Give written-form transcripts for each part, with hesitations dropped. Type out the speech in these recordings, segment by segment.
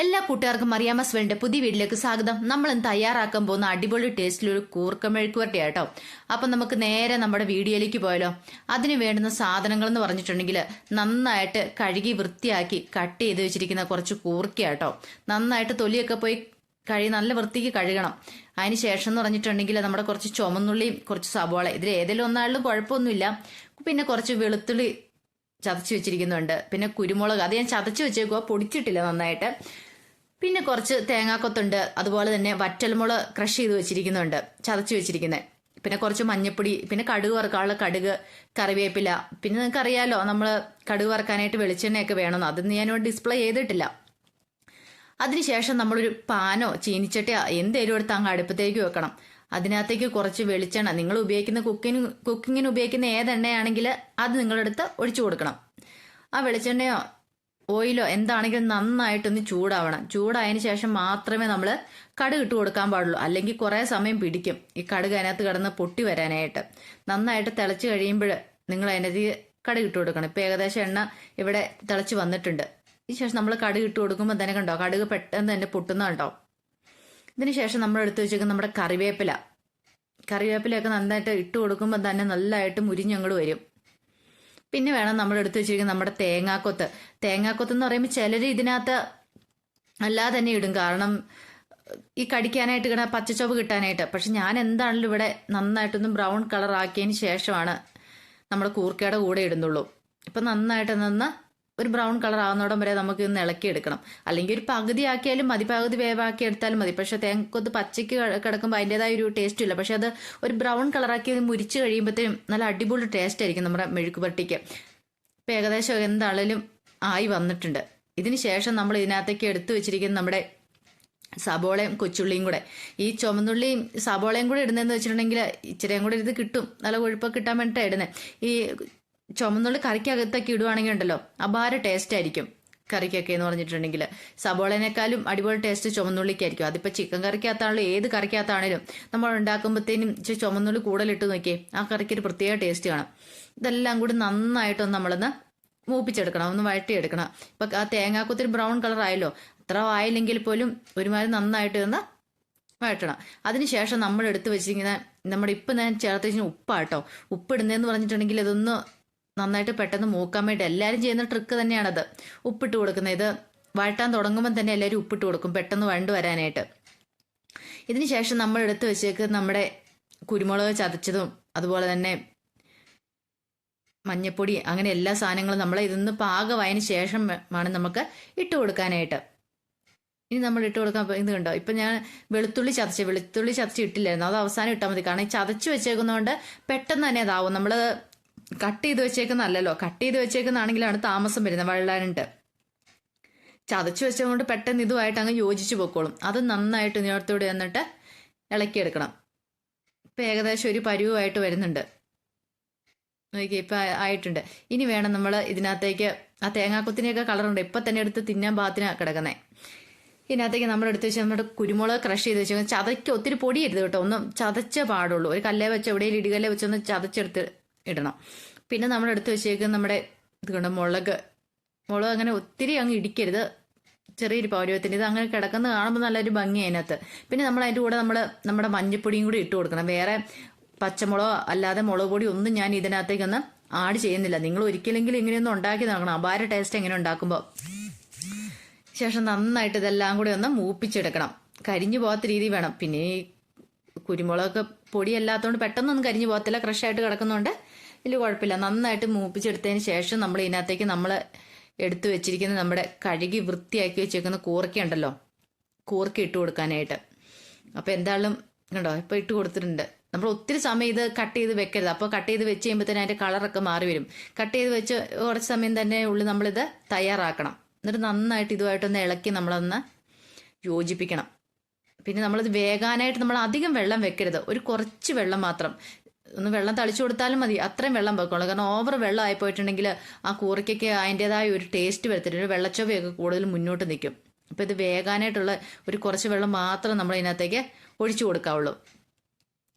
എല്ലാ കൂട്ടുകാർക്കും മറിയാമ്മസ് വേൾഡിന്റെ പുതിയ വീട്ടിലേക്ക് സ്വാഗതം. നമ്മൾ ഇന്ന് തയ്യാറാക്കാൻ പോകുന്ന അടിപൊളി ടേസ്റ്റിലൊരു കൂർക്ക മെഴുക്കുവരട്ടി കേട്ടോ. അപ്പം നമുക്ക് നേരെ നമ്മുടെ വീഡിയോയിലേക്ക് പോയാലോ. അതിന് വേണ്ടുന്ന സാധനങ്ങൾ എന്ന് പറഞ്ഞിട്ടുണ്ടെങ്കിൽ നന്നായിട്ട് കഴുകി വൃത്തിയാക്കി കട്ട് ചെയ്ത് വെച്ചിരിക്കുന്ന കുറച്ച് കൂർക്ക കേട്ടോ. നന്നായിട്ട് തൊലിയൊക്കെ പോയി നല്ല വൃത്തിക്ക് കഴുകണം. അതിന് ശേഷം എന്ന് പറഞ്ഞിട്ടുണ്ടെങ്കിൽ നമ്മുടെ കുറച്ച് ചുമന്നുള്ളിയും കുറച്ച് സവാള, ഇതിൽ ഏതെങ്കിലും ഒന്നാളും കുഴപ്പമൊന്നുമില്ല. പിന്നെ കുറച്ച് വെളുത്തുള്ളി ചതച്ച് വെച്ചിരിക്കുന്നുണ്ട്. പിന്നെ കുരുമുളക്, അത് ഞാൻ ചതച്ച് വെച്ചേക്കുക, പൊടിച്ചിട്ടില്ല നന്നായിട്ട്. പിന്നെ കുറച്ച് തേങ്ങാക്കൊത്തുണ്ട്. അതുപോലെ തന്നെ വറ്റൽമുളക് ക്രഷ് ചെയ്ത് വെച്ചിരിക്കുന്നുണ്ട്, ചതച്ച് വെച്ചിരിക്കുന്നത്. പിന്നെ കുറച്ച് മഞ്ഞപ്പൊടി, പിന്നെ കടുക് വറുക്കാനുള്ള കടുക്, കറിവേപ്പില. പിന്നെ നിങ്ങൾക്ക് അറിയാലോ നമ്മൾ കടുക് വറുക്കാനായിട്ട് വെളിച്ചെണ്ണയൊക്കെ വേണമെന്ന്. അതൊന്നും ഞാനിവിടെ ഡിസ്പ്ലേ ചെയ്തിട്ടില്ല. അതിനുശേഷം നമ്മളൊരു പാനോ ചീനിച്ചട്ടിയോ എന്തേലും എടുത്ത് അങ്ങ് അടുപ്പത്തേക്ക് വെക്കണം. അതിനകത്തേക്ക് കുറച്ച് വെളിച്ചെണ്ണ, നിങ്ങൾ ഉപയോഗിക്കുന്ന കുക്കിങ്ങിന് ഉപയോഗിക്കുന്ന ഏതെണ്ണയാണെങ്കിൽ അത് നിങ്ങളെടുത്ത് ഒഴിച്ചു കൊടുക്കണം. ആ വെളിച്ചെണ്ണയോ ഓയിലോ എന്താണെങ്കിലും നന്നായിട്ടൊന്ന് ചൂടാവണം. ചൂടായതിനു ശേഷം മാത്രമേ നമ്മൾ കടുക് ഇട്ട് കൊടുക്കാൻ പാടുള്ളൂ. അല്ലെങ്കിൽ കുറേ സമയം പിടിക്കും ഈ കടുക് അതിനകത്ത് കിടന്ന് പൊട്ടി വരാനായിട്ട്. നന്നായിട്ട് തിളച്ച് കഴിയുമ്പോൾ നിങ്ങൾ അതിനകത്ത് കടുക് ഇട്ട് കൊടുക്കണം. ഇപ്പം ഏകദേശം എണ്ണ ഇവിടെ തിളച്ച് വന്നിട്ടുണ്ട്. ഇതിന് ശേഷം നമ്മൾ കടുക് ഇട്ട് കൊടുക്കുമ്പോൾ തന്നെ കണ്ടോ കടുക് പെട്ടെന്ന് തന്നെ പൊട്ടുന്ന കണ്ടോ. ഇതിന് ശേഷം നമ്മൾ എടുത്ത് വെച്ചേക്കുന്ന നമ്മുടെ കറിവേപ്പിലയൊക്കെ നന്നായിട്ട് ഇട്ട് കൊടുക്കുമ്പോൾ തന്നെ നല്ലതായിട്ട് മുരിഞ്ഞങ്ങോട്ട് വരും. പിന്നെ വേണം നമ്മൾ എടുത്ത് വെച്ചിരിക്കുന്ന നമ്മുടെ തേങ്ങാക്കൊത്ത് എന്ന് പറയുമ്പോൾ ചിലർ ഇതിനകത്ത് അല്ലാതെ തന്നെ ഇടും, കാരണം ഈ കടിക്കാനായിട്ട് ഇങ്ങനെ പച്ചച്ചൊവ്വ് കിട്ടാനായിട്ട്. പക്ഷെ ഞാൻ എന്താണെങ്കിലും ഇവിടെ നന്നായിട്ടൊന്ന് ബ്രൗൺ കളർ ആക്കിയതിന് ശേഷമാണ് നമ്മുടെ കൂർക്കയുടെ കൂടെ ഇടുന്നുള്ളൂ. ഇപ്പം നന്നായിട്ട് ഒരു ബ്രൗൺ കളർ ആവുന്നോടം വരെ നമുക്ക് ഇന്ന് ഇളക്കിയെടുക്കണം. അല്ലെങ്കിൽ ഒരു പകുതി ആക്കിയാലും മതി, പകുതി വേവാക്കി എടുത്താലും മതി. പക്ഷെ തേങ്ങക്കൊത്ത് പച്ചയ്ക്ക് കിടക്കുമ്പോൾ അതിൻ്റെതായ ഒരു ടേസ്റ്റ് ഇല്ല. പക്ഷെ അത് ഒരു ബ്രൗൺ കളറാക്കി മുരിച്ച് കഴിയുമ്പോഴത്തേനും നല്ല അടിപൊളി ടേസ്റ്റ് ആയിരിക്കും നമ്മുടെ മെഴുക്കുപുരട്ടിക്ക്. ഇപ്പം ഏകദേശം എന്താണേലും ആയി വന്നിട്ടുണ്ട്. ഇതിന് ശേഷം നമ്മൾ ഇതിനകത്തേക്ക് എടുത്തു വെച്ചിരിക്കുന്ന നമ്മുടെ സബോളയും കൊച്ചുള്ളിയും കൂടെ, ഈ ചുമന്നുള്ളിയും സബോളയും കൂടെ ഇടുന്നതെന്ന് വെച്ചിട്ടുണ്ടെങ്കിൽ ഇച്ചിരിയും കൂടെ ഇത് കിട്ടും, നല്ല കൊഴുപ്പൊക്കെ കിട്ടാൻ വേണ്ടിയിട്ടാണ് ഇടുന്നത്. ഈ ചുമന്നുള്ളി കറിക്കകത്തൊക്കെ ഇടുവാണെങ്കിൽ ഉണ്ടല്ലോ അപാര ടേസ്റ്റ് ആയിരിക്കും കറിക്കൊക്കെ എന്ന് പറഞ്ഞിട്ടുണ്ടെങ്കിൽ. സബോളേനേക്കാളും അടിപൊളി ടേസ്റ്റ് ചുമന്നുള്ളിക്കായിരിക്കും. അതിപ്പോൾ ചിക്കൻ കറിക്കകത്താണല്ലോ ഏത് കറിക്കകത്താണേലും നമ്മൾ ഉണ്ടാക്കുമ്പോഴത്തേനും ചുമന്നുള്ളി കൂടുതലിട്ട് നോക്കിയേ ആ കറിക്ക് ഒരു പ്രത്യേക ടേസ്റ്റ് കാണാം. ഇതെല്ലാം കൂടി നന്നായിട്ടൊന്ന് നമ്മളൊന്ന് മൂപ്പിച്ചെടുക്കണം, ഒന്ന് വഴട്ടിയെടുക്കണം. ഇപ്പം ആ തേങ്ങാക്കുത്തിരി ബ്രൗൺ കളർ ആയല്ലോ, അത്ര ആയില്ലെങ്കിൽ പോലും ഒരുമാതിരി നന്നായിട്ട് ഒന്ന് വഴറ്റണം. അതിനുശേഷം നമ്മൾ എടുത്ത് വെച്ചിരിക്കുന്ന നമ്മുടെ ഇപ്പം ഞാൻ ചേർത്ത് വെച്ചാൽ ഉപ്പാട്ടോ. ഉപ്പിടുന്നതെന്ന് പറഞ്ഞിട്ടുണ്ടെങ്കിൽ ഇതൊന്ന് നന്നായിട്ട് പെട്ടെന്ന് മൂക്കാൻ വേണ്ടി എല്ലാവരും ചെയ്യുന്ന ട്രിക്ക് തന്നെയാണത്, ഉപ്പിട്ട് കൊടുക്കുന്നത്. ഇത് വഴറ്റാൻ തുടങ്ങുമ്പോൾ തന്നെ എല്ലാവരും ഉപ്പിട്ട് കൊടുക്കും പെട്ടെന്ന് വഴണ്ട് വരാനായിട്ട്. ഇതിന് ശേഷം നമ്മൾ എടുത്ത് വെച്ചേക്ക് നമ്മുടെ കുരുമുളക് ചതച്ചതും അതുപോലെ തന്നെ മഞ്ഞപ്പൊടി, അങ്ങനെ എല്ലാ സാധനങ്ങളും നമ്മൾ ഇതൊന്ന് പാകമായതിന് ശേഷം വേണം നമുക്ക് ഇട്ട് കൊടുക്കാനായിട്ട്. ഇനി നമ്മൾ ഇട്ട് കൊടുക്കാൻ ഇത് കണ്ടോ, ഇപ്പം ഞാൻ വെളുത്തുള്ളി ചതച്ച് ഇട്ടില്ലായിരുന്നു, അത് അവസാനം ഇട്ടാൽ മതി. കാരണം ഈ ചതച്ച് വെച്ചേക്കുന്നതുകൊണ്ട് പെട്ടെന്ന് തന്നെ അതാവും. നമ്മൾ കട്ട് ചെയ്ത് വെച്ചേക്കുന്നല്ലോ, കട്ട് ചെയ്ത് വെച്ചേക്കുന്നതാണെങ്കിലാണ് താമസം വരുന്നത് വഴലാനുണ്ട്. ചതച്ച് വെച്ചതുകൊണ്ട് പെട്ടെന്ന് ഇതുമായിട്ട് അങ്ങ് യോജിച്ച് പൊക്കോളും. അത് നന്നായിട്ട് നേരത്തോടെ വന്നിട്ട് ഇളക്കിയെടുക്കണം. ഇപ്പം ഏകദേശം ഒരു പരുവമായിട്ട് വരുന്നുണ്ട്. നോക്കി ഇപ്പം ആയിട്ടുണ്ട്. ഇനി വേണം നമ്മൾ ഇതിനകത്തേക്ക് ആ തേങ്ങാക്കൊത്തിനെയൊക്കെ കളറുണ്ട് ഇപ്പം തന്നെ എടുത്ത് തിന്നാൻ പാകത്തിനാണ് കിടക്കുന്നത്. ഇതിനകത്തേക്ക് നമ്മൾ എടുത്ത് വെച്ചാൽ നമ്മുടെ കുരുമുളക് ക്രഷ് ചെയ്ത് വെച്ചാൽ ചതയ്ക്ക് ഒത്തിരി പൊടിയരുത് കേട്ടോ, ഒന്നും ചതച്ചേ പാടുള്ളൂ. ഒരു കല്ലേ വെച്ച് എവിടെയും ഇടികല്ലേ വെച്ചൊന്ന് ചതച്ചെടുത്ത് ഇടണം. പിന്നെ നമ്മൾ എടുത്ത് വെച്ചേക്കുന്ന നമ്മുടെ ഇത് കൊണ്ട് മുളക് അങ്ങനെ ഒത്തിരി അങ്ങ് ഇടിക്കരുത്, ചെറിയൊരു പൗരവത്തിന്. ഇത് അങ്ങനെ കിടക്കുന്ന കാണുമ്പോൾ നല്ലൊരു ഭംഗി അതിനകത്ത്. പിന്നെ നമ്മൾ അതിൻ്റെ കൂടെ നമ്മുടെ മഞ്ഞപ്പൊടിയും കൂടി ഇട്ട് കൊടുക്കണം. വേറെ പച്ചമുളകോ അല്ലാതെ മുളക് പൊടി ഒന്നും ഞാൻ ഇതിനകത്തേക്കൊന്ന് ആഡ് ചെയ്യുന്നില്ല. നിങ്ങൾ ഒരിക്കലെങ്കിലും ഇങ്ങനെയൊന്നും ഉണ്ടാക്കി നോക്കണം, അപാര ടേസ്റ്റ് എങ്ങനെ ഉണ്ടാക്കുമ്പോൾ. ശേഷം നന്നായിട്ട് ഇതെല്ലാം കൂടി ഒന്ന് മൂപ്പിച്ചെടുക്കണം, കരിഞ്ഞു പോകാത്ത രീതി വേണം. പിന്നെ ഈ കുരുമുളകൊക്കെ പൊടിയല്ലാത്തതുകൊണ്ട് പെട്ടെന്നൊന്നും കരിഞ്ഞു പോകത്തില്ല, ക്രഷായിട്ട് കിടക്കുന്നതുകൊണ്ട് ഇതിൽ കുഴപ്പമില്ല. നന്നായിട്ട് മൂപ്പിച്ചെടുത്തതിന് ശേഷം നമ്മൾ ഇതിനകത്തേക്ക് നമ്മൾ എടുത്തു വെച്ചിരിക്കുന്ന നമ്മുടെ കഴുകി വൃത്തിയാക്കി വെച്ചേക്കുന്ന കൂർക്ക ഉണ്ടല്ലോ, കൂർക്ക ഇട്ട് കൊടുക്കാനായിട്ട്. അപ്പോൾ എന്തായാലും കണ്ടോ ഇപ്പോൾ ഇട്ട് കൊടുത്തിട്ടുണ്ട്. നമ്മൾ ഒത്തിരി സമയം ഇത് കട്ട് ചെയ്ത് വെക്കരുത്. അപ്പോൾ കട്ട് ചെയ്ത് വെച്ച് കഴിയുമ്പോൾ തന്നെ അതിൻ്റെ കളറൊക്കെ മാറി വരും. കട്ട് ചെയ്ത് വെച്ച് കുറച്ച് സമയം തന്നെ ഉള്ളിൽ നമ്മളിത് തയ്യാറാക്കണം. എന്നിട്ട് നന്നായിട്ട് ഇതുമായിട്ടൊന്ന് ഇളക്കി നമ്മളൊന്ന് യോജിപ്പിക്കണം. പിന്നെ നമ്മളിത് വേകാനായിട്ട് നമ്മൾ അധികം വെള്ളം വെക്കരുത്, ഒരു കുറച്ച് വെള്ളം മാത്രം, ഒന്ന് വെള്ളം തളിച്ചു കൊടുത്താലും മതി, അത്രയും വെള്ളം വെക്കുള്ളൂ. കാരണം ഓവർ വെള്ളം ആയി പോയിട്ടുണ്ടെങ്കിൽ ആ കൂറയ്ക്കൊക്കെ അതിൻ്റെതായ ഒരു ടേസ്റ്റ് വരത്തില്ല, ഒരു വെള്ളച്ചൊവയൊക്കെ കൂടുതൽ മുന്നോട്ട് നിൽക്കും. അപ്പോൾ ഇത് വേകാനായിട്ടുള്ള ഒരു കുറച്ച് വെള്ളം മാത്രം നമ്മൾ ഇതിനകത്തേക്ക് ഒഴിച്ചു കൊടുക്കാവുള്ളൂ.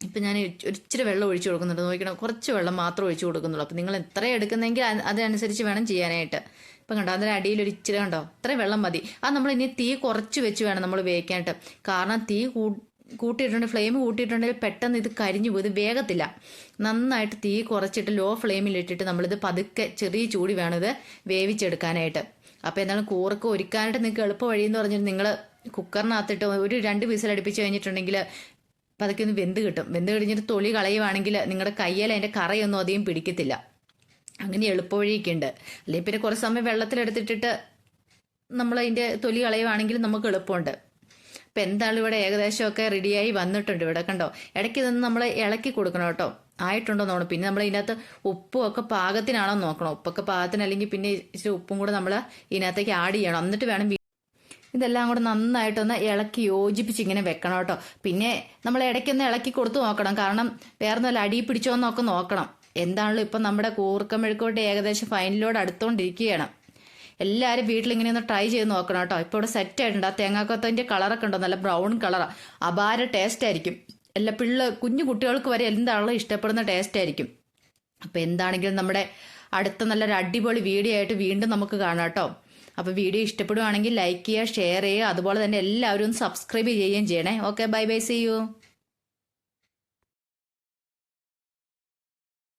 ഇപ്പം ഞാൻ ഒരിച്ചിരി വെള്ളം ഒഴിച്ചു കൊടുക്കുന്നുണ്ട്, നോക്കണം, കുറച്ച് വെള്ളം മാത്രം ഒഴിച്ചു കൊടുക്കുന്നുള്ളൂ. അപ്പം നിങ്ങൾ എത്ര എടുക്കുന്നെങ്കിൽ അതിനനുസരിച്ച് വേണം ചെയ്യാനായിട്ട്. ഇപ്പം കണ്ടോ അതിൻ്റെ അടിയിൽ ഒരു ഇച്ചിരി കണ്ടോ ഇത്രയും വെള്ളം മതി. അത് നമ്മൾ ഇനി തീ കുറച്ച് വെച്ച് വേണം നമ്മൾ വേവിക്കാനായിട്ട്. കാരണം തീ കൂട്ടിയിട്ടുണ്ട്, ഫ്ലെയിം കൂട്ടിയിട്ടുണ്ടെങ്കിൽ പെട്ടെന്ന് ഇത് കരിഞ്ഞു പോകും, ഇത് വേഗത്തില്ല. നന്നായിട്ട് തീ കുറച്ചിട്ട് ലോ ഫ്ലെയിമിലിട്ടിട്ട് നമ്മളിത് പതുക്കെ ചെറിയ ചൂടി വേണം ഇത് വേവിച്ചെടുക്കാനായിട്ട്. അപ്പോൾ എന്താണ് കൂറൊക്കെ ഒരുക്കാനായിട്ട് നിങ്ങൾക്ക് എളുപ്പ വഴിയെന്ന് പറഞ്ഞിട്ട് നിങ്ങൾ കുക്കറിനകത്തിട്ട് ഒരു 2 വിസിൽ അടുപ്പിച്ച് കഴിഞ്ഞിട്ടുണ്ടെങ്കിൽ പതുക്കെ ഒന്ന് വെന്ത് കിട്ടും. വെന്ത് കഴിഞ്ഞിട്ട് തൊലി കളയുവാണെങ്കിൽ നിങ്ങളുടെ കയ്യിൽ അതിൻ്റെ കറയൊന്നും അധികം പിടിക്കത്തില്ല. അങ്ങനെ എളുപ്പവഴിയൊക്കെ ഉണ്ട്. അല്ലെങ്കിൽ പിന്നെ കുറച്ച് സമയം വെള്ളത്തിലെടുത്തിട്ടിട്ട് നമ്മൾ അതിൻ്റെ തൊലി കളയുവാണെങ്കിൽ നമുക്ക് എളുപ്പമുണ്ട്. അപ്പം എന്താണ് ഇവിടെ ഏകദേശമൊക്കെ റെഡിയായി വന്നിട്ടുണ്ട്. ഇവിടെ കണ്ടോ ഇടയ്ക്ക് നിന്ന് നമ്മൾ ഇളക്കി കൊടുക്കണം കേട്ടോ, ആയിട്ടുണ്ടോ നോക്കണം. പിന്നെ നമ്മൾ ഇതിനകത്ത് ഉപ്പും ഒക്കെ പാകത്തിനാണോ നോക്കണം. ഉപ്പൊക്കെ പാകത്തിന്, അല്ലെങ്കിൽ പിന്നെ ഇച്ചിരി ഉപ്പും കൂടെ നമ്മൾ ഇതിനകത്തേക്ക് ആഡ് ചെയ്യണം. എന്നിട്ട് വേണം ഇതെല്ലാം കൂടെ നന്നായിട്ടൊന്ന് ഇളക്കി യോജിപ്പിച്ച് ഇങ്ങനെ വെക്കണം കേട്ടോ. പിന്നെ നമ്മൾ ഇടയ്ക്കൊന്ന് ഇളക്കി കൊടുത്ത് നോക്കണം, കാരണം വേറെ നല്ല അടി പിടിച്ചോന്നൊക്കെ നോക്കണം. എന്താണല്ലോ ഇപ്പം നമ്മുടെ കൂർക്ക മെഴുക്കോട്ട് ഏകദേശം ഫൈനലോട് അടുത്തോണ്ടിരിക്കുകയാണ്. എല്ലാവരും വീട്ടിൽ ഇങ്ങനെ ഒന്ന് ട്രൈ ചെയ്ത് നോക്കണം കേട്ടോ. ഇപ്പോൾ ഇവിടെ സെറ്റ് ആയിട്ടുണ്ട്. ആ തേങ്ങാക്കൊത്തതിൻ്റെ കളറൊക്കെ ഉണ്ടോ, നല്ല ബ്രൗൺ കളറാണ്, അപാര ടേസ്റ്റ് ആയിരിക്കും. എല്ലാ കുഞ്ഞു കുട്ടികൾക്ക് വരെ എന്താണല്ലോ ഇഷ്ടപ്പെടുന്ന ടേസ്റ്റ് ആയിരിക്കും. അപ്പം എന്താണെങ്കിലും നമ്മുടെ അടുത്ത നല്ലൊരു അടിപൊളി വീഡിയോ ആയിട്ട് വീണ്ടും നമുക്ക് കാണാം കേട്ടോ. അപ്പോൾ വീഡിയോ ഇഷ്ടപ്പെടുവാണെങ്കിൽ ലൈക്ക് ചെയ്യുക, ഷെയർ ചെയ്യുക, അതുപോലെ തന്നെ എല്ലാവരും ഒന്ന് സബ്സ്ക്രൈബ് ചെയ്യുകയും ചെയ്യണേ. Okay, bye bye, see U.